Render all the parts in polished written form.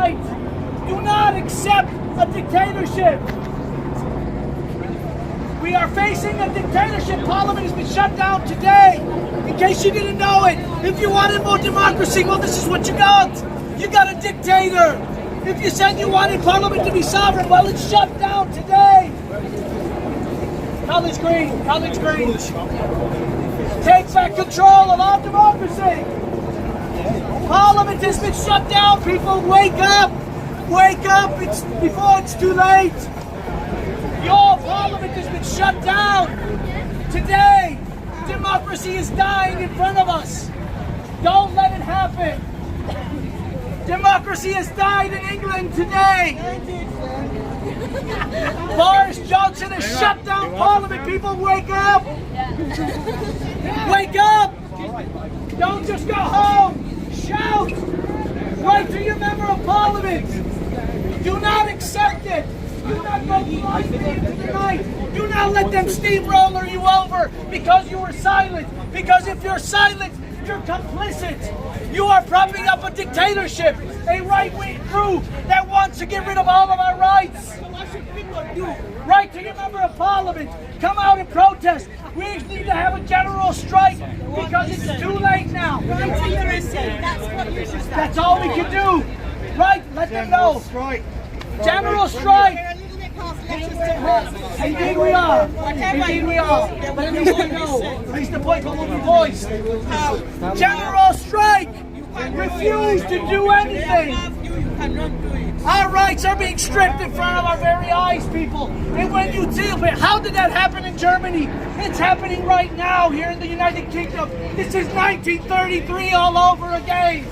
right. Do not accept a dictatorship. We are facing a dictatorship. Parliament has been shut down today. In case you didn't know it, if you wanted more democracy, well, this is what you got. You got a dictator. If you said you wanted Parliament to be sovereign, well, it's shut down today. College Green, College Green. Take back control of our democracy. Parliament has been shut down. People, wake up. Wake up. It's before it's too late. Your Parliament has been shut down. Today, democracy is dying in front of us. Don't let it happen. Democracy has died in England today. Boris Johnson has shut down Parliament. People, wake up. Wake up. Don't just go home. Shout. Write to your member of Parliament. Do not accept it. Do not vote blindly into the night. Do not let them steamroller you over because you were silent. Because if you're silent, you're complicit. You are propping up a dictatorship, a right-wing group that wants to get rid of all of our rights. Write to your member of Parliament. Come out and protest. We need to have a general strike because it's too late now. That's all we can do. Right? Let them know. General strike. Indeed we are. Indeed we are. But at least we know. At least the point will be voiced. General strike. Refuse to do anything. Our rights are being stripped in front of our very eyes, people. And when you deal with, how did that happen in Germany? It's happening right now here in the United Kingdom. This is 1933 all over again.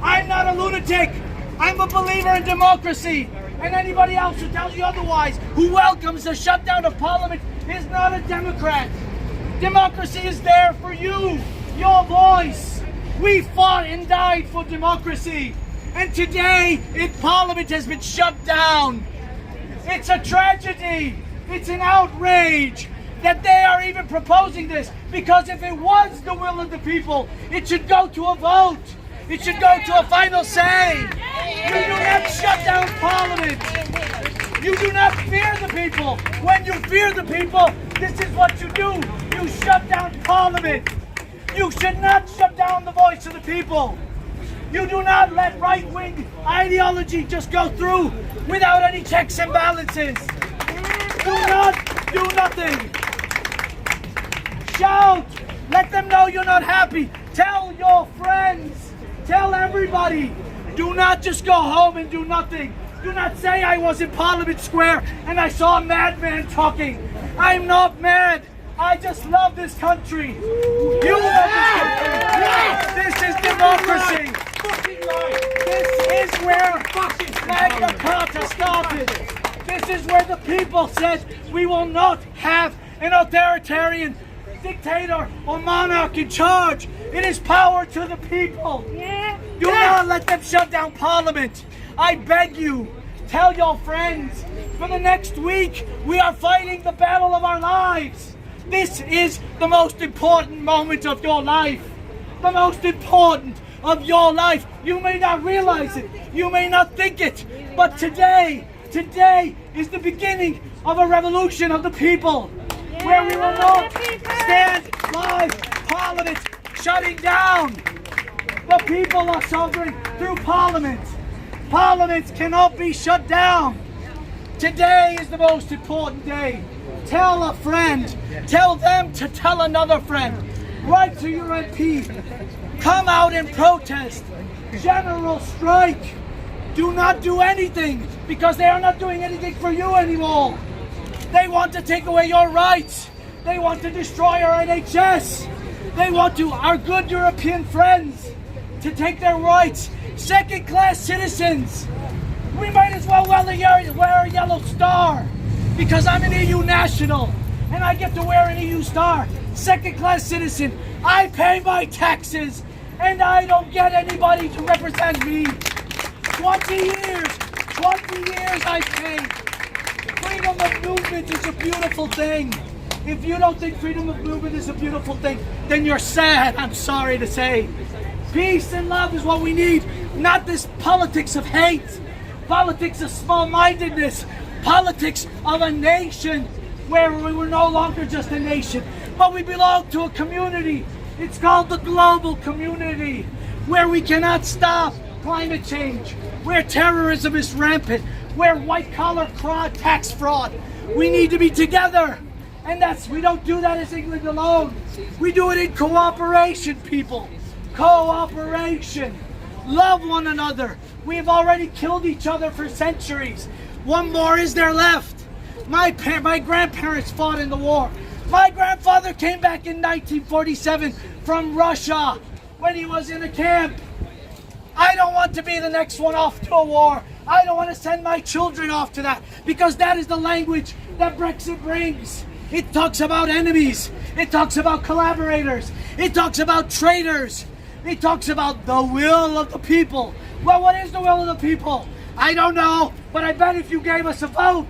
I'm not a lunatic. I'm a believer in democracy. And anybody else who tells you otherwise, who welcomes the shutdown of Parliament, is not a Democrat. Democracy is there for you, your voice. We fought and died for democracy. And today, Parliament has been shut down. It's a tragedy. It's an outrage that they are even proposing this. Because if it was the will of the people, it should go to a vote. It should go to a final say. You do not shut down Parliament. You do not fear the people. When you fear the people, this is what you do. You shut down Parliament. You should not shut down the voice of the people. You do not let right-wing ideology just go through without any checks and balances. Do not do nothing. Shout. Let them know you're not happy. Tell your friends. Tell everybody. Do not just go home and do nothing. Do not say I was in Parliament Square and I saw a madman talking. I'm not mad. I just love this country. You love this country. This is democracy. This is where Magna Carta started. This is where the people said we will not have an authoritarian dictator or monarch in charge. It is power to the people. Do not let them shut down Parliament. I beg you, tell your friends, for the next week we are fighting the battle of our lives. This is the most important moment of your life. The most important of your life. You may not realize it. You may not think it. But today is the beginning of a revolution of the people. Where we will not stand by Parliament shutting down. The people are sovereign through Parliament. Parliaments cannot be shut down. Today is the most important day. Tell a friend. Tell them to tell another friend. Write to your MP. Come out and protest. General strike. Do not do anything because they are not doing anything for you anymore. They want to take away your rights. They want to destroy our NHS. They want to, our good European friends, to take their rights. Second-class citizens. We might as well wear a yellow star because I'm an EU national and I get to wear an EU star. Second-class citizen. I pay my taxes and I don't get anybody to represent me. 20 years I paid. Freedom of movement is a beautiful thing. If you don't think freedom of movement is a beautiful thing, then you're sad, I'm sorry to say. Peace and love is what we need, not this politics of hate. politics of small-mindedness, politics of a nation where we were no longer just a nation, but we belong to a community. It's called the global community, where we cannot stop climate change, where terrorism is rampant, where white-collar tax fraud. We need to be together. And we don't do that as England alone. We do it in cooperation, people. Cooperation. Love one another. We have already killed each other for centuries. One more is there left. My grandparents fought in the war. My grandfather came back in 1947 from Russia when he was in a camp. I don't want to be the next one off to a war. I don't want to send my children off to that, because that is the language that Brexit brings. It talks about enemies. It talks about collaborators. It talks about traitors. It talks about the will of the people. Well, what is the will of the people? I don't know, but I bet if you gave us a vote,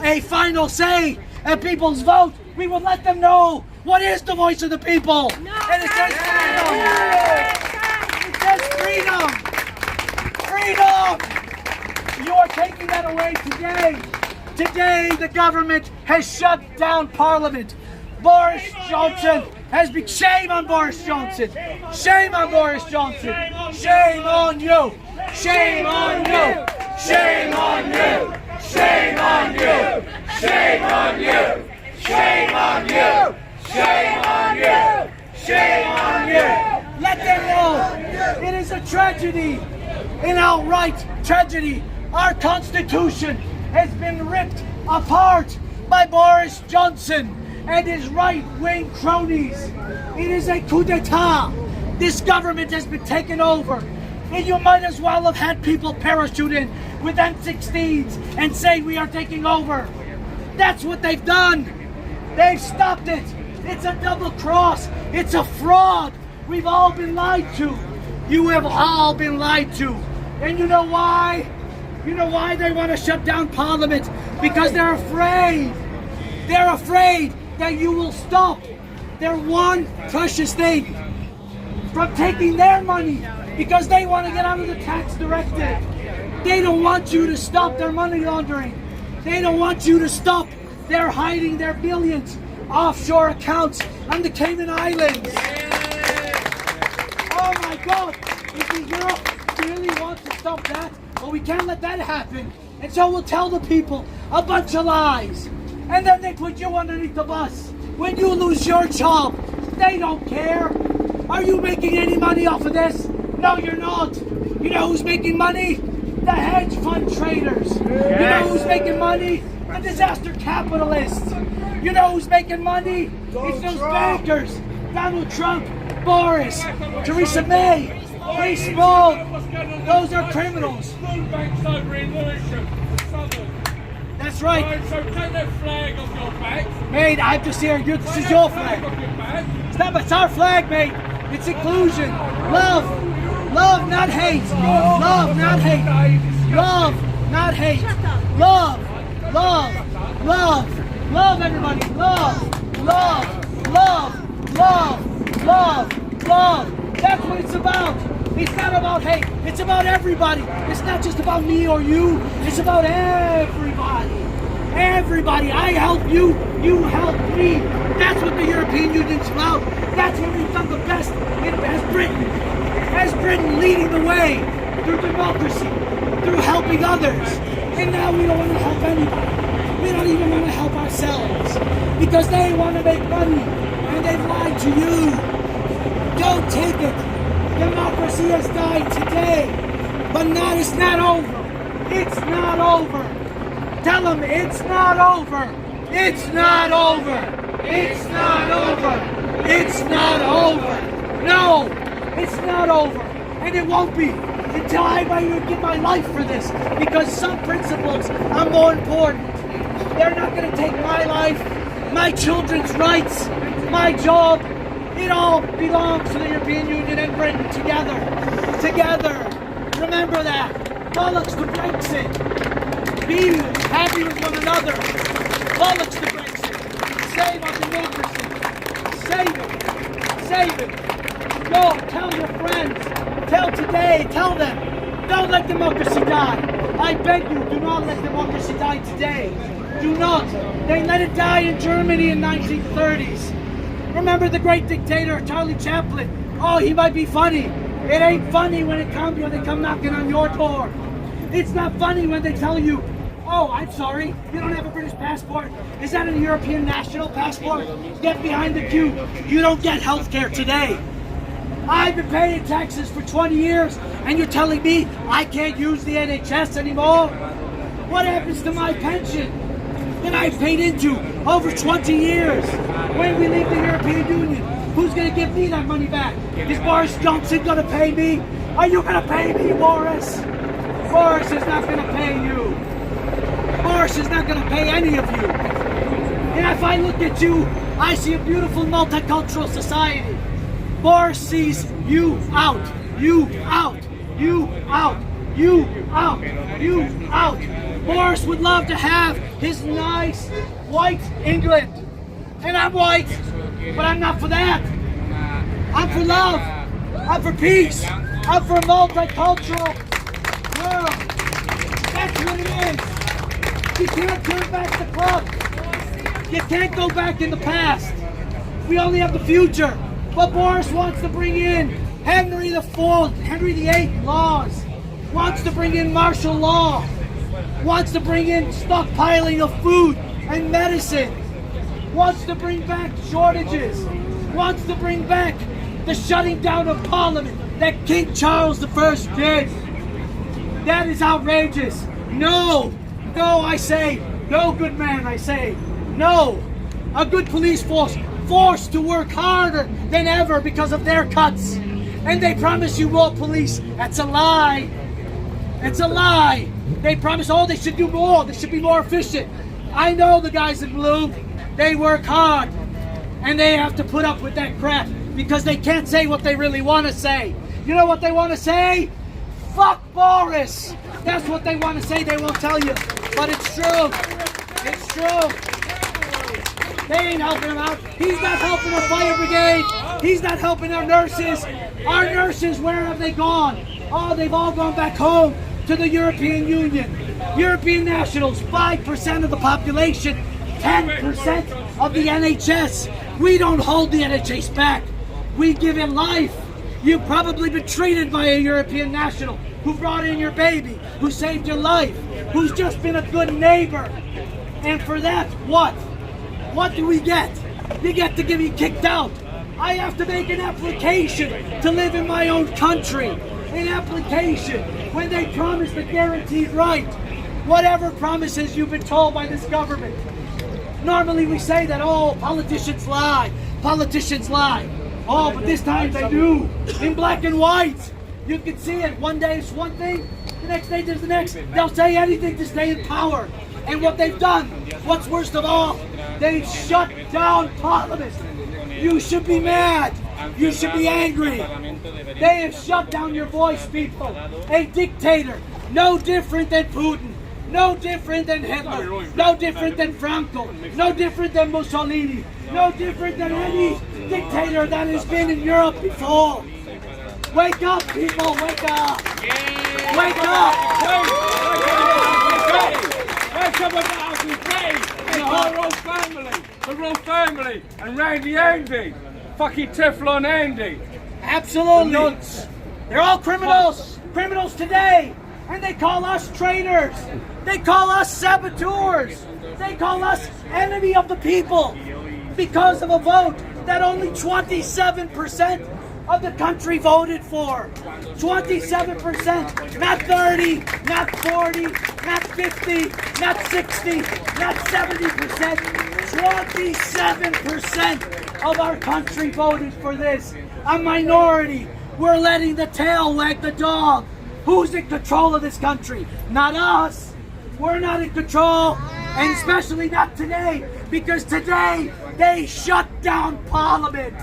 a final say, a people's vote, we would let them know what is the voice of the people. No. And it says freedom. It says freedom. Freedom. You are taking that away today. Today, the government has shut down Parliament. Boris Johnson has been... Shame on Boris Johnson. Shame on Boris Johnson. Shame on you. Shame on you. Shame on you. Shame on you. Shame on you. Shame on you. Shame on you. Shame on you. Let them know it is a tragedy, an outright tragedy. Our Constitution has been ripped apart by Boris Johnson and his right-wing cronies. It is a coup d'etat. This government has been taken over. And you might as well have had people parachute in with M16s and say we are taking over. That's what they've done. They've stopped it. It's a double cross. It's a fraud. We've all been lied to. You have all been lied to. And you know why? You know why they want to shut down Parliament? Because they're afraid. They're afraid that you will stop their one precious thing from taking their money, because they want to get out of the tax directive. They don't want you to stop their money laundering. They don't want you to stop their hiding their billions offshore accounts on the Cayman Islands. Oh my God! If Europe really wants to stop that, well, we can't let that happen. And so we'll tell the people a bunch of lies. And then they put you underneath the bus. When you lose your job, they don't care. Are you making any money off of this? No, you're not. You know who's making money? The hedge fund traders. You know who's making money? The disaster capitalists. You know who's making money? It's those bankers. Donald Trump, Boris, Theresa May, Ray Small. Those are criminals. That's right. Right, so take that flag off your back. Mate, I'm just here. This is your flag. It's our flag, mate. It's inclusion. Love. Love, not hate. Love, not hate. Love, not hate. Love. Love. Love. Love, everybody. Love. Love. Love. Love. Love. Love. That's what it's about. It's not about hate. It's about everybody. It's not just about me or you. It's about everybody. Everybody. I help you. You help me. That's what the European Union's about. That's what we've done the best as Britain. As Britain leading the way through democracy, through helping others. And now we don't want to help anybody. We don't even want to help ourselves. Because they want to make money. And they've lied to you. Don't take it. Democracy has died today, but it's not over. It's not over. Tell them it's not over. It's not over. It's not over. It's not over. No, it's not over. And it won't be until I give my life for this, because some principles are more important. They're not going to take my life, my children's rights, my job. It all belongs to the European Union and Britain together. Together. Remember that. Bollocks to Brexit. Be happy with one another. Bollocks to Brexit. Save our democracy. Save it. Save it. Go, tell your friends. Tell today. Tell them. Don't let democracy die. I beg you, do not let democracy die today. Do not. They let it die in Germany in 1930s. Remember the great dictator Charlie Chaplin? Oh, he might be funny. It ain't funny when they come knocking on your door. It's not funny when they tell you, oh, I'm sorry, you don't have a British passport. Is that a European national passport? Get behind the queue. You don't get health care today. I've been paying taxes for 20 years, and you're telling me I can't use the NHS anymore? What happens to my pension that I've paid into over 20 years? When we leave the European Union, who's going to give me that money back? Is Boris Johnson going to pay me? Are you going to pay me, Boris? Boris is not going to pay you. Boris is not going to pay any of you. And if I look at you, I see a beautiful multicultural society. Boris sees you out, you out, you out, you out, you out. Boris would love to have his nice white England. And I'm white, but I'm not for that. I'm for love. I'm for peace. I'm for a multicultural world. That's what it is. You can't turn back the clock. You can't go back in the past. We only have the future. But Boris wants to bring in Henry VIII laws. Wants to bring in martial law. Wants to bring in stockpiling of food and medicine. Wants to bring back shortages. Wants to bring back the shutting down of Parliament that King Charles I did. That is outrageous. No, I say, no, good man, I say, no. A good police force forced to work harder than ever because of their cuts. And they promise you more police. That's a lie. It's a lie. They promise, oh, they should do more. They should be more efficient. I know the guys in blue. They work hard. And they have to put up with that crap because they can't say what they really want to say. You know what they want to say? Fuck Boris. That's what they want to say. They won't tell you. But it's true. It's true. They ain't helping him out. He's not helping our fire brigade. He's not helping our nurses. Our nurses, where have they gone? Oh, they've all gone back home to the European Union. European nationals, 5% of the population, 10% of the NHS. We don't hold the NHS back. We give it life. You've probably been treated by a European national who brought in your baby, who saved your life, who's just been a good neighbor. And for that, what? What do we get? You get to get me kicked out. I have to make an application to live in my own country. An application when they promise the guaranteed right. Whatever promises you've been told by this government. Normally we say that, oh, politicians lie. Politicians lie. Oh, but this time they do. In black and white. You can see it. One day it's one thing. The next day there's the next. They'll say anything to stay in power. And what they've done, what's worst of all, they've shut down Parliament. You should be mad. You should be angry. They have shut down your voice, people. A dictator, no different than Putin, no different than Hitler, no different than Franco, no different than Mussolini, no different than any dictator that has been in Europe before. Wake up, people, wake up. Wake up. Let's have a battle with Dave and the royal family, and Randy Andy, fucking Teflon Andy. Absolutely. Nonce. They're all criminals. Criminals today. And they call us traitors. They call us saboteurs. They call us enemy of the people because of a vote that only 27% of the country voted for. 27%, not 30, not 40, not 50, not 60, not 70%. 27% of our country voted for this. A minority. We're letting the tail wag the dog. Who's in control of this country? Not us. We're not in control, and especially not today, because today they shut down Parliament.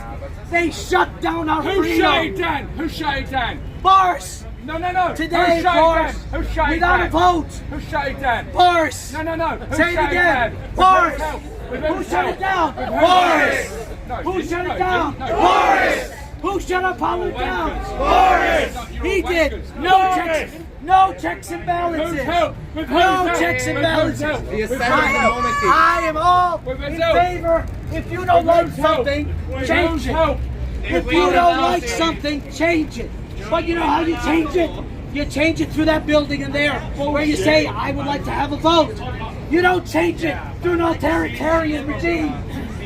They shut down our freedom. Who shut it down? Who shut it down? Boris. No. Today, Boris. Who shut it Without down? a vote. Who shut it down? Boris. No. Who Say it shut again. down? Boris. Who shut it down? Boris. Who shut it down? Boris. Who shut our parliament down? Boris! He did. No checks and balances. No checks and balances. I am all in favor. If you don't like something, change it. If you don't like something, change it. But you know how you change it? You change it through that building in there where you say, I would like to have a vote. You don't change it through an authoritarian regime.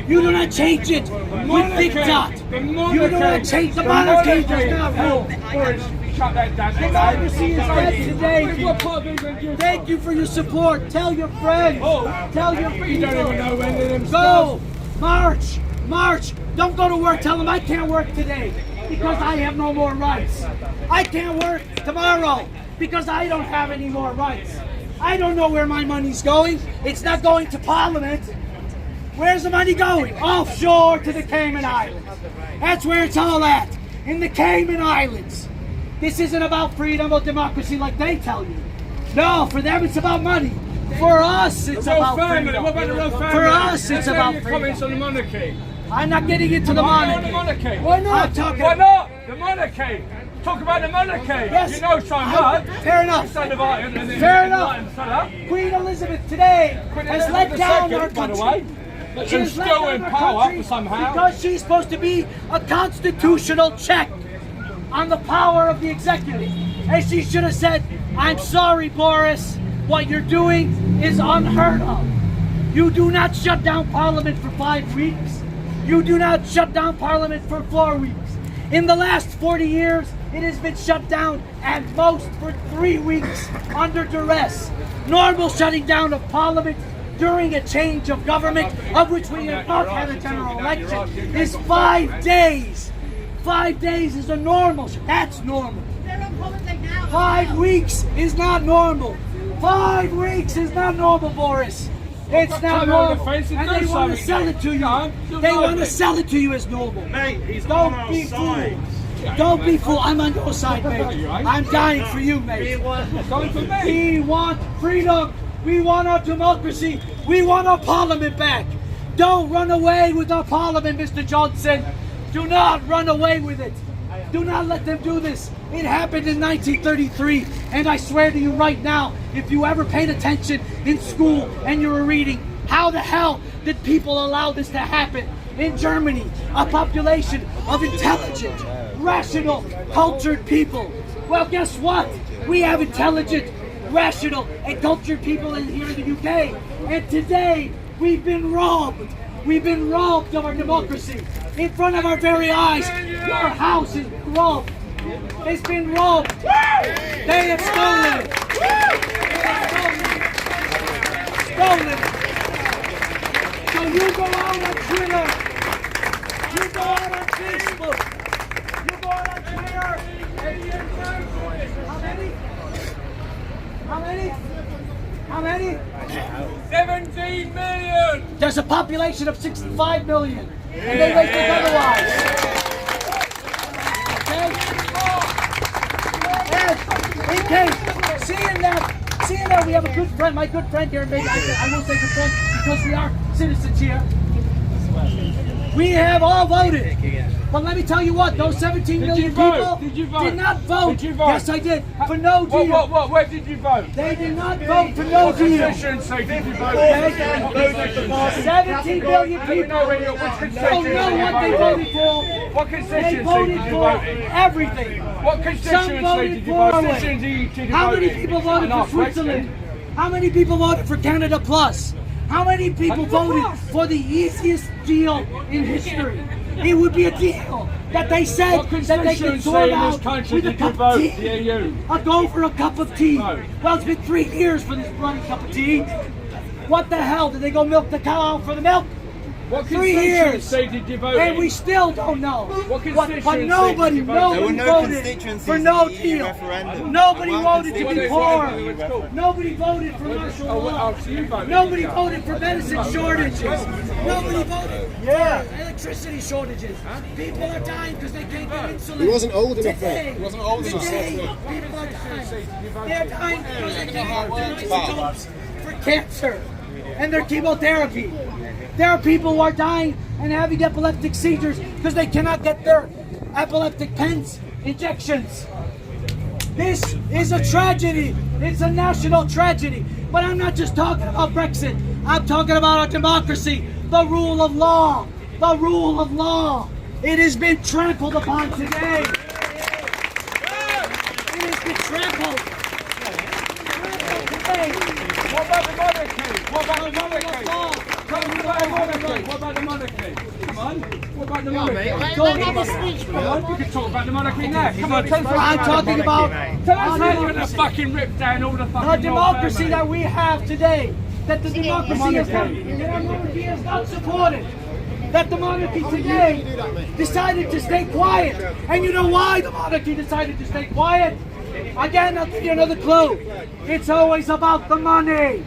You do not change it with diktat. You do not change the monarchy. Does not rule. Democracy is dead today. Thank you for your support. Tell your friends. Tell your people. Go. March. Don't go to work. Tell them I can't work today because I have no more rights. I can't work tomorrow because I don't have any more rights. I don't know where my money's going. It's not going to Parliament. Where's the money going? Offshore to the Cayman Islands. That's where it's all at. In the Cayman Islands. This isn't about freedom or democracy like they tell you. No, for them it's about money. For us it's about freedom. What about the royal family? For us it's about freedom. Comments on the monarchy. I'm not getting into the monarchy. Why not? Why not? The monarchy. Talk about the monarchy. Yes. You know so much. Fair enough. Fair enough. Queen Elizabeth today has let down our country. She's still in power somehow. Because she's supposed to be a constitutional check on the power of the executive. And she should have said, I'm sorry, Boris, what you're doing is unheard of. You do not shut down Parliament for 5 weeks. You do not shut down Parliament for 4 weeks. In the last 40 years, it has been shut down at most for 3 weeks under duress. Normal shutting down of Parliament during a change of government, of which we have not had a general election, is 5 days. 5 days is a normal. That's normal. 5 weeks is not normal. 5 weeks is not normal, Boris. It's not normal. And they want to sell it to you. They want to sell it to you as normal. Mate, he's Don't be fooled. Don't be fooled. I'm on your side, mate. I'm dying for you, mate. We want freedom. We want our democracy. We want our parliament back. Don't run away with our parliament, Mr. Johnson. Do not run away with it. Do not let them do this. It happened in 1933, and I swear to you right now, if you ever paid attention in school and you were reading, how the hell did people allow this to happen? In Germany, a population of intelligent, rational, cultured people. Well, guess what? We have intelligent, rational, and cultured people in here in the UK. And today, we've been robbed. We've been robbed of our democracy. In front of our very eyes, your house is robbed. It's been robbed. They have stolen it. Stolen it. So you go out on Twitter. You go out on Facebook. You go out on Twitter. How many? How many? How many? 17 million! There's a population of 65 million. And they make it otherwise. Okay? In case, seeing that we have a good friend, my good friend here, maybe I will say good friend because we are citizens here. We have all voted. But let me tell you what, those 17 million people did not vote. Did you vote? Yes, I did. For no deal. What? Where did you vote? They did not vote for no deal. Constituency did you vote? 17 million people don't know what they voted for. What They constituency voted did you for vote in? everything. What Some constituency voted did you for vote Norway. in? How many people voted for Switzerland? How many people voted for Canada Plus? How many people voted for the easiest deal in history? It would be a deal that they said that they could sort out with a cup of tea. I'll go for a cup of tea. Well, it's been 3 years for this bloody cup of tea. What the hell? Did they go milk the cow out for the milk? What 3 years. constituency did you vote And in? we still don't know. What But constituency nobody did you vote in? There were no voted constituencies for no in the EU deal. referendum. Nobody And one voted to be constituency- poor. Nobody voted for martial law. So you voted. Nobody voted for medicine shortages. Nobody voted for electricity shortages. People are dying because they can't get insulin. He wasn't old enough Today, then. He wasn't old enough. today, people are dying. They're dying because they can't get isotopes for cancer and their chemotherapy. There are people who are dying and having epileptic seizures because they cannot get their epileptic pens, injections. This is a tragedy. It's a national tragedy. But I'm not just talking about Brexit. I'm talking about our democracy, the rule of law, the rule of law. It has been trampled upon today. It has been trampled. What about the monarchy? What about the monarchy? What about the monarchy? Come on. What about the monarchy? Come on, you can talk about the monarchy now. Come on, tell us I'm talking about Tell us how you're going to fucking rip down all the fucking the democracy family. that we have today. That the democracy is not supported. That the monarchy today decided to stay quiet. And you know why the monarchy decided to stay quiet? Again, I'll give you another clue. It's always about the money.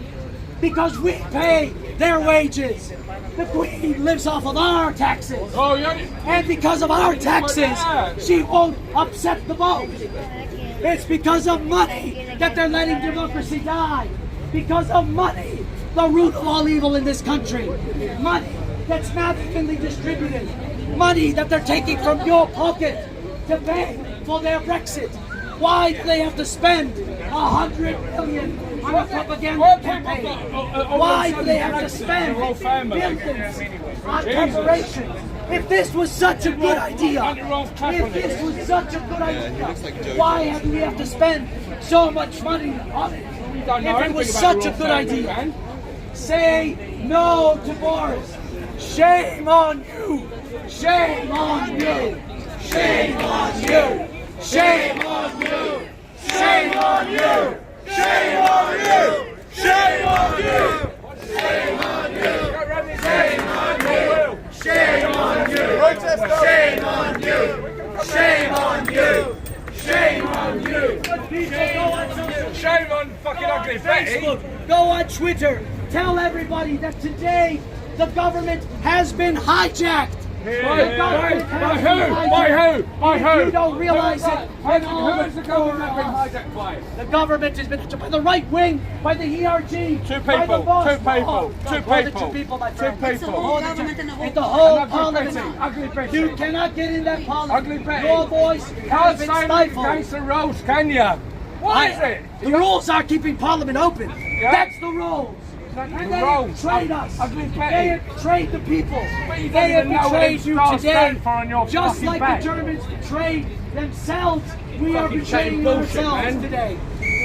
Because we pay their wages. The Queen lives off of our taxes. Oh, yeah. And because of our taxes, she won't upset the vote. It's because of money that they're letting democracy die. Because of money, the root of all evil in this country. Money that's not evenly distributed. Money that they're taking from your pocket to pay for their Brexit. Why do they have to spend $100 million on a propaganda campaign? Why do they have to spend billions on preparations? If this was such a good idea, why do we have to spend so much money on it? If it was such a good idea, say no to Boris. Shame on you! Shame on you! Shame on you! Shame on you! Shame on you! Shame on you! Shame on you! Shame on you! Shame on you! Shame on you! Shame on you! Shame on you! Shame on you! Shame on fucking ugly Betty. Facebook, go on Twitter, tell everybody that today the government has been hijacked. By who? By who? By who? You don't realize it. Who's the government been hijacked by? The government has been hijacked by the right wing, by the ERG, Two by the people. boss. Two people. Two More than people. two people, my Two friend. people. It's the whole Ugly parliament. Betty. Ugly Betty. You cannot get in that parliament. Ugly Betty. Your voice Can't has been say stifled. against the rules, can you? What is it? The rules are keeping Parliament open. Yeah. That's the rules. And they have betrayed us. Ugly They Betty. have betrayed the people. But you don't They have even know what betrayed it you stands today. for on your Just fucking like back. the Germans betrayed themselves, we are Fucking betraying chain bullshit, ourselves man. today.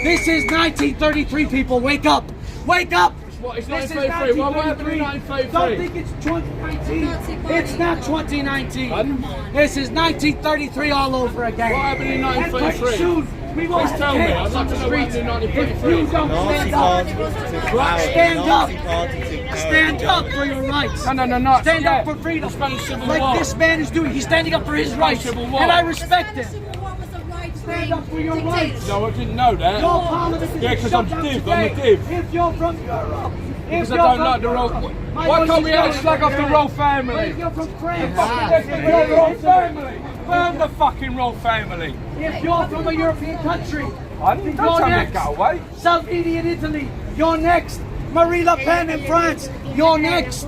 This is 1933, people. Wake up. Wake up. What, it's This is 1933. What happened in 1933. 1933? Don't think it's 2019. It's not 2019. This is 1933 all over again. What happened in And pretty 1933? soon, we will Please have tell me. chaos I'd on like the to know what happened streets. in If you 1933. don't stand up, stand up. Stand up for your rights. No. Stand Yeah. up for freedom. The Spanish Civil Like War. this man is doing. He's standing up for his rights. Civil War. And I respect him. Stand Stand up for your rights. No, I didn't know that. Your parliament is Yeah, 'cause shut I'm down div, today. I'm a div. If you're from Europe. Because I don't like the royal. Why can't we have slag off the royal family? If you're from France. Let's get rid of the royal family. Burn the fucking royal family. If you're from a European country. Don't tell me to go away. Salvini in Italy, you're next. Marie Le Pen in France, you're next.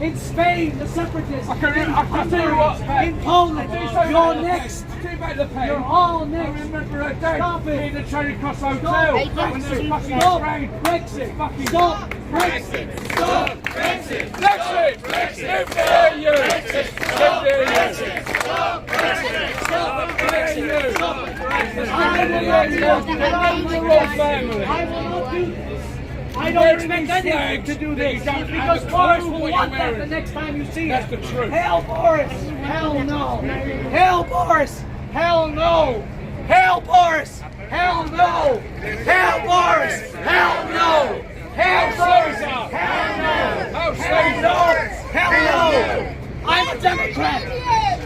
In Spain, the separatists. I can tell you what. In Poland, you're next. Take back the pen. You're all I next. remember a day Stop it. in the Charing Cross Hotel. Stop When there was fucking Stop rain. Brexit. Fucking Stop Brexit. Stop Brexit! Brexit! Live there, you! Live there, you! Stop Brexit. Stop Brexit. Stop Brexit. I will not do the royal family. I will not do this. I don't expect anyone to do this because Boris will want that the next time you see That's him. the truth. Hell, Boris! Hell no! Hell, Boris! Hell no! Hell, Boris! Hell no! Hell, Boris! Hell no! Hell, Boris! Hell no! Hell no! Hell no! I'm a Democrat!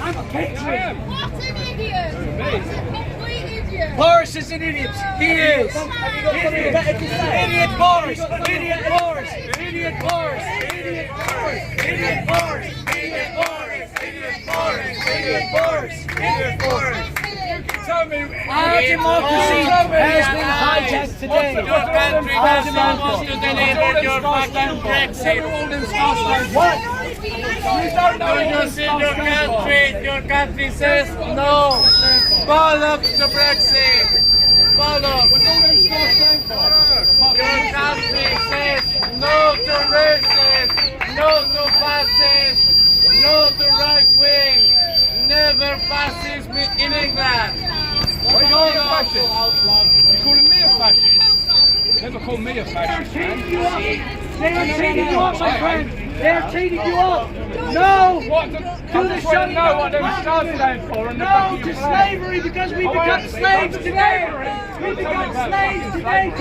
I'm a patriot! What an idiot! What a complete idiot! Boris is an idiot. He is. Idiot Boris. Idiot Boris. Idiot Boris. Idiot Boris. Idiot Boris. Idiot Boris. Idiot Boris. Idiot Boris. Idiot Boris. Tell me. Our democracy has been hijacked today. Your country Our has almost democracy. delivered your fucking Brexit. What? don't know Do you see your country says no. Bollocks to Brexit. Bollocks. Your country says no to racism, no to fascism, no to right wing, never fascism in England. What are you calling a fascist? You're calling me a fascist? Never call me a fascist, man. They are cheating you up, my friend. They are cheating you up. No. What? I just want to know what them stars stand for. No to slavery because we become slaves today. We become slaves today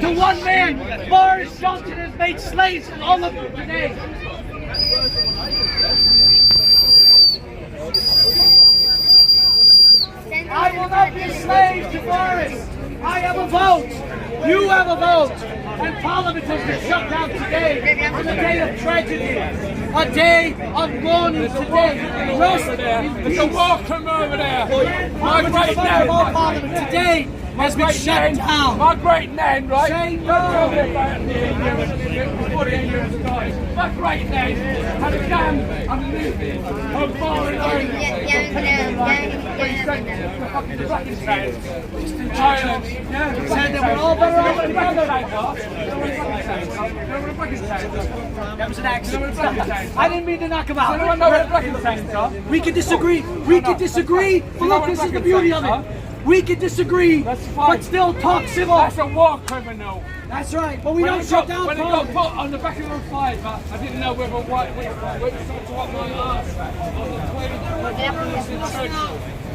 to one man. Boris Johnson has made slaves of all of you today. I will not be a slave to Boris. I have a vote. You have a vote. And Parliament has been shut down today on a day of tragedy, a day of mourning today. Rest in There's a war coming over there. My great name of Parliament today has been shut down. My great name, right? Say no. My great name had a gun underneath it. I'm foreign Said that we're all better off together. That was an accident. I didn't mean to knock him out. Anyone know where the black and tanks are? We can disagree. We can disagree. But look, this is the beauty of it. We can disagree, but still talk civil. That's a war criminal. That's right. But we don't shut down when it got Parliament. put on the back of the fire, but I didn't know whether what my ass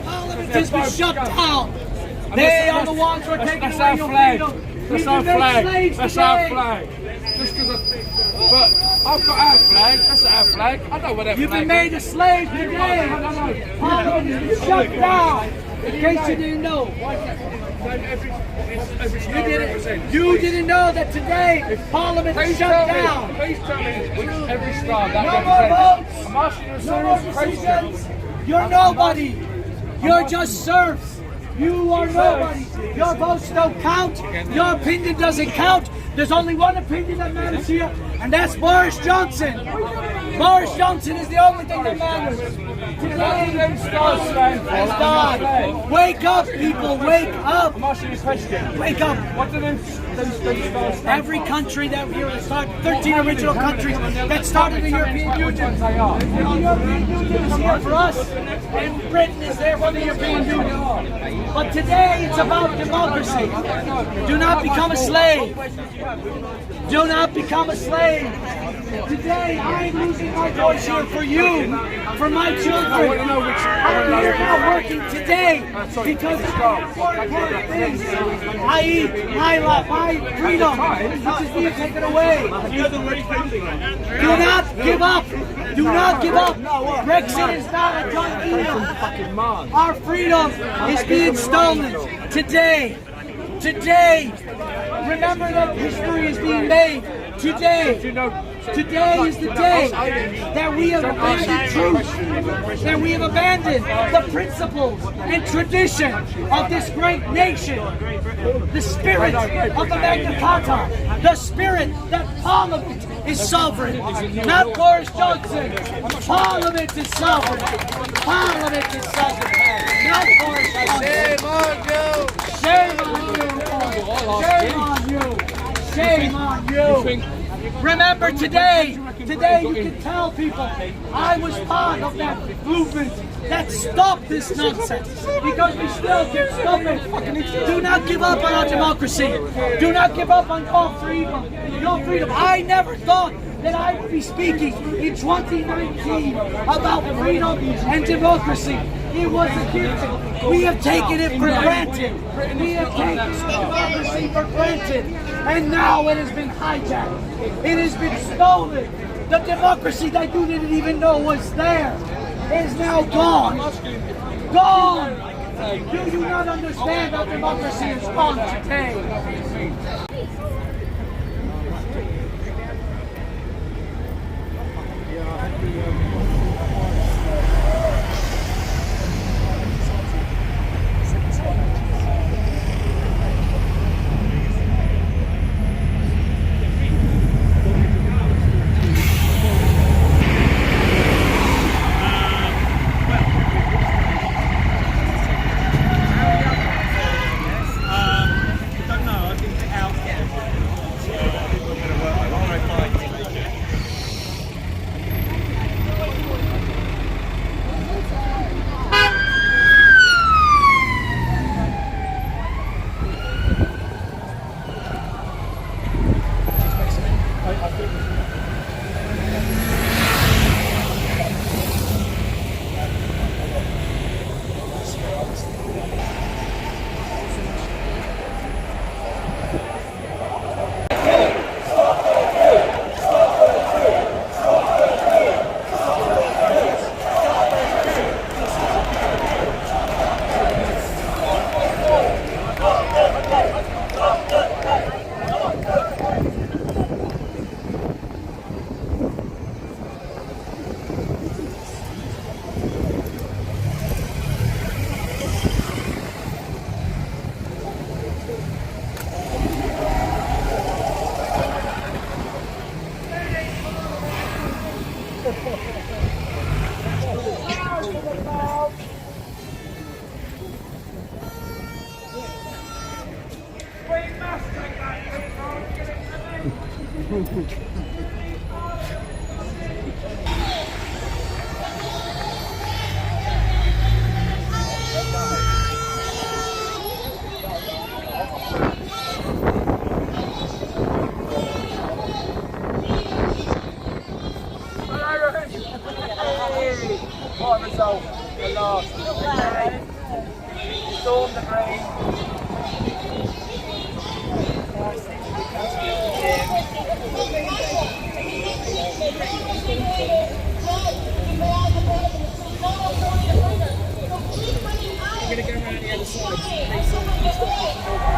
Parliament has been shut down. They are the ones who are taking that's away our your flag. freedom. That's our flag. That's our flag. Just because but I've got our flag. That's our flag. I know what that You've flag been made a slave today. Parliament has been shut down. In case you didn't know. You didn't know that today Parliament is shut down. Please tell me which every star that No more represents. votes. I'm asking you a No more serious question. decisions. You're nobody. You're just serfs. You are nobody. Your votes don't count. Your opinion doesn't count. There's only one opinion that matters here, and that's Boris Johnson. Boris Johnson is the only thing that matters. Today, Them stars stand for. it's done. Wake up, people. Wake up. I'm asking you a question. Wake up. What do them stars stand for? Every country that here started, 13 original countries that started the European Union. They are. The European Union is here for us, and Britain is there for the European Union. But today it's about democracy. Do not become a slave. Do not become a slave. Today I'm losing my voice here for you, for my children. I'm here now working today because of important things, i.e. my life, my freedom, which is being taken away. Do not give up. Do not give up. Brexit is not a done deal. Our freedom is being stolen today. Today. Remember that history is being made. Today is the day that we have abandoned truth, that we have abandoned the principles and tradition of this great nation, the spirit of the Magna Carta, the spirit that Parliament is sovereign, not Boris Johnson. Parliament is sovereign. Parliament is sovereign, not Boris Johnson. Shame on you! Shame on you! Shame on you! Remember today you can tell people I was part of that movement that stopped this nonsense because we still keep stopping. Do not give up on our democracy. Do not give up on your freedom. Your freedom. I never thought that I would be speaking in 2019 about freedom and democracy. It was a gift. We have taken it for granted. We have taken democracy for granted. And now it has been hijacked. It has been stolen. The democracy that you didn't even know was there is now gone. Gone. Do you not understand how democracy is gone today? What result? The last. Okay. Storm the green. We're going to go around the other side.